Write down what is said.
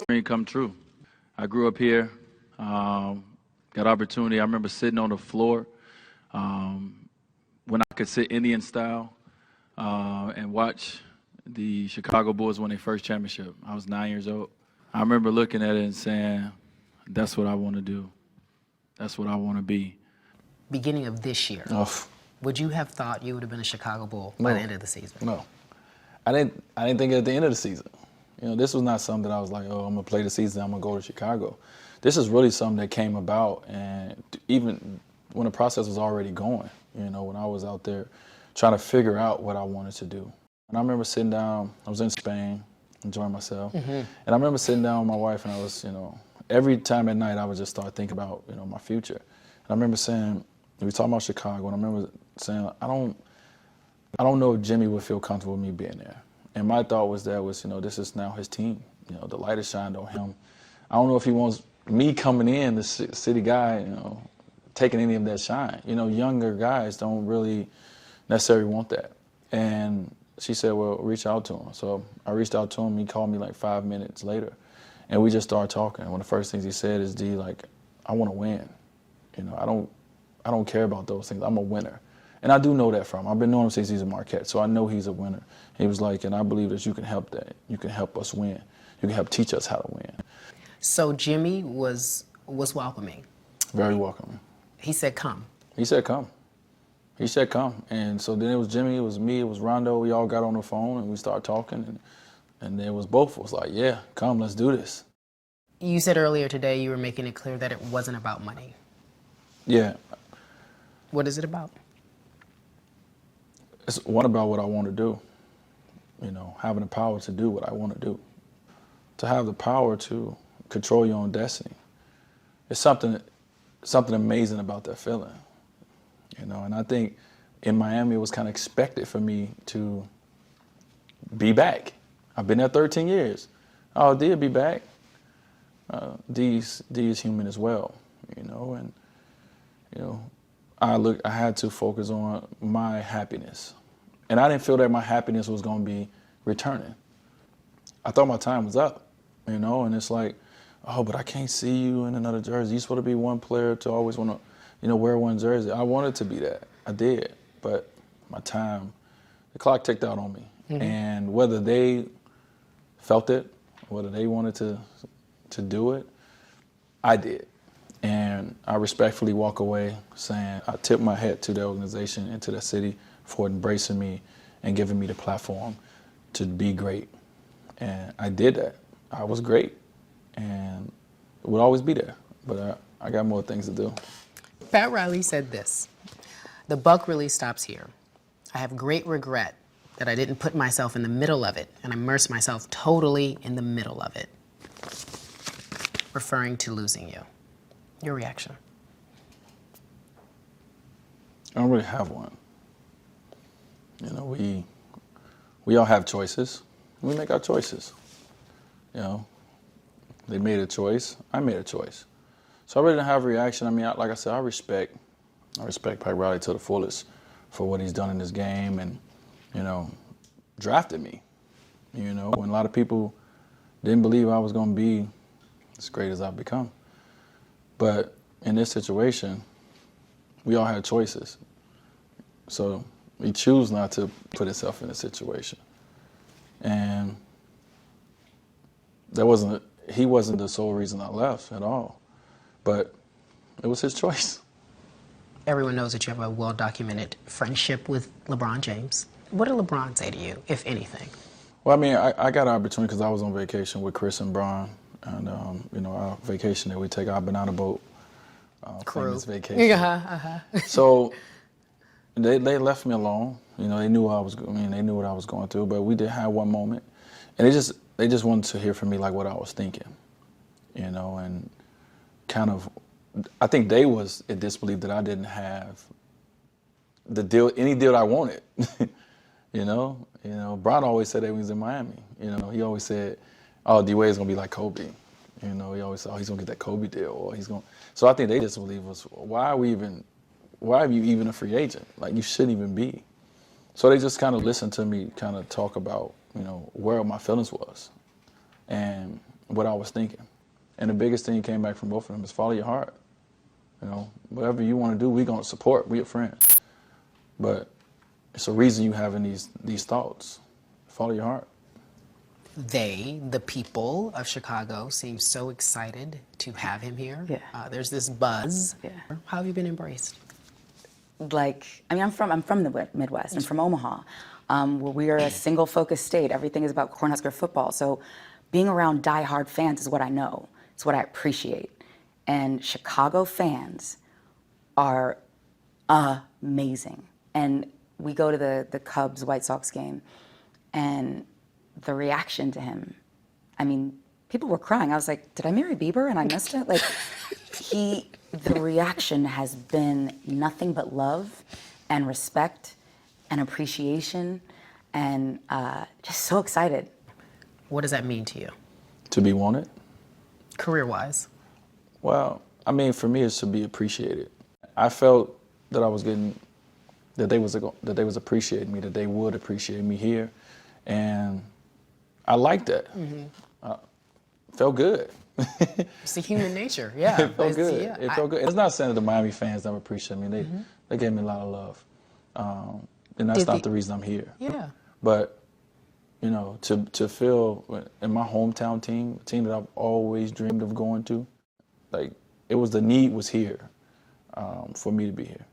Dream come true. I grew up here, got opportunity. I remember sitting on the floor when I could sit Indian style and watch the Chicago Bulls win their first championship. I was 9 years old. I remember looking at it and saying, that's what I want to do. That's what I want to be. Beginning of this year, would you have thought you would have been a Chicago Bull by the end of the season? No. I didn't think at the end of the season. You know, this was not something that I was like, oh, I'm going to play the season, I'm going to go to Chicago. This is really something that came about, and even when the process was already going, you know, when I was out there trying to figure out what I wanted to do. And I remember sitting down, I was in Spain, enjoying myself, and I remember sitting down with my wife, and I was, you know, every time at night I would just start thinking about, you know, my future. And I remember saying, we were talking about Chicago, and I remember saying, I don't know if Jimmy would feel comfortable with me being there. And my thought was you know, this is now his team. You know, the light is shined on him. I don't know if he wants me coming in, the city guy, you know, taking any of that shine. You know, younger guys don't really necessarily want that. And she said, well, reach out to him. So I reached out to him. He called me like 5 minutes later, and we just started talking. One of the first things he said is, D, like, I want to win. You know, I don't care about those things. I'm a winner. And I do know that from him. I've been knowing him since he's a Marquette, so I know he's a winner. He was like, and I believe that you can help that. You can help us win. You can help teach us how to win. So Jimmy was welcoming. Very welcoming. He said, come. He said, come. He said, come. And so then it was Jimmy, it was me, it was Rondo. We all got on the phone and we started talking. And then it was both of us like, yeah, come, let's do this. You said earlier today you were making it clear that it wasn't about money. Yeah. What is it about? It's one about what I want to do, you know, having the power to do what I want to do, to have the power to control your own destiny. It's something amazing about that feeling, you know, and I think in Miami it was kind of expected for me to be back. I've been there 13 years. Oh, D will be back. D is human as well, you know, and, you know, I had to focus on my happiness. And I didn't feel that my happiness was going to be returning. I thought my time was up, you know, and it's like, oh, but I can't see you in another jersey. You're supposed to be one player to always want to, you know, wear one jersey. I wanted to be that. I did. But my time, the clock ticked out on me. And whether they felt it, whether they wanted to do it, I did. And I respectfully walk away saying I tip my hat to the organization and to the city for embracing me and giving me the platform to be great. And I did that. I was great and would always be there, but I got more things to do. Pat Riley said this, the buck really stops here. I have great regret that I didn't put myself in the middle of it and immerse myself totally in the middle of it, referring to losing you. Your reaction? I don't really have one. You know, we all have choices. We make our choices. You know, they made a choice. I made a choice. So I really didn't have a reaction. I mean, like I said, I respect Pat Riley to the fullest for what he's done in this game and, you know, drafted me. You know, when a lot of people didn't believe I was going to be as great as I've become. But in this situation, we all had choices. So we choose not to put ourselves in a situation. And he wasn't the sole reason I left at all. But it was his choice. Everyone knows that you have a well-documented friendship with LeBron James. What did LeBron say to you, if anything? Well, I mean, I got an opportunity because I was on vacation with Chris and Bron. And, you know, our vacation that we take, I've been on a boat, famous vacation. So they left me alone. You know, they knew they knew what I was going through, but we did have one moment. And they just wanted to hear from me like what I was thinking, you know, and kind of, I think they was in disbelief that I didn't have any deal I wanted. You know, Bron always said that when he was in Miami. You know, he always said, oh, Dwyane's gonna be like Kobe. You know, he always said, oh, he's gonna get that Kobe deal, or he's gonna. So I think they just believe us. Why are you even a free agent? Like, you shouldn't even be. So they just kind of listened to me kind of talk about, you know, where my feelings was. And what I was thinking. And the biggest thing that came back from both of them is follow your heart. You know, whatever you want to do, we're going to support. We're friends. But it's a reason you having these thoughts. Follow your heart. They, the people of Chicago, seem so excited to have him here. Yeah. There's this buzz. Yeah. How have you been embraced? Like, I mean, I'm from the Midwest. I'm from Omaha, where we are a single-focused state. Everything is about Cornhusker football. So being around diehard fans is what I know. It's what I appreciate. And Chicago fans are amazing. And we go to the Cubs-White Sox game, and the reaction to him, I mean, people were crying. I was like, did I marry Bieber and I missed it? Like, the reaction has been nothing but love and respect and appreciation and just so excited. What does that mean to you, To be wanted? career-wise? Well, I mean, for me, it's to be appreciated. I felt that I was getting, that they was appreciating me, that they would appreciate me here, and I liked that. Felt good. It's the human nature, yeah. It felt good. Yeah, It felt good. It's not saying that the Miami fans don't appreciate me. They gave me a lot of love, and that's not the reason I'm here. Yeah. But you know, to feel in my hometown team, a team that I've always dreamed of going to, like the need was here for me to be here.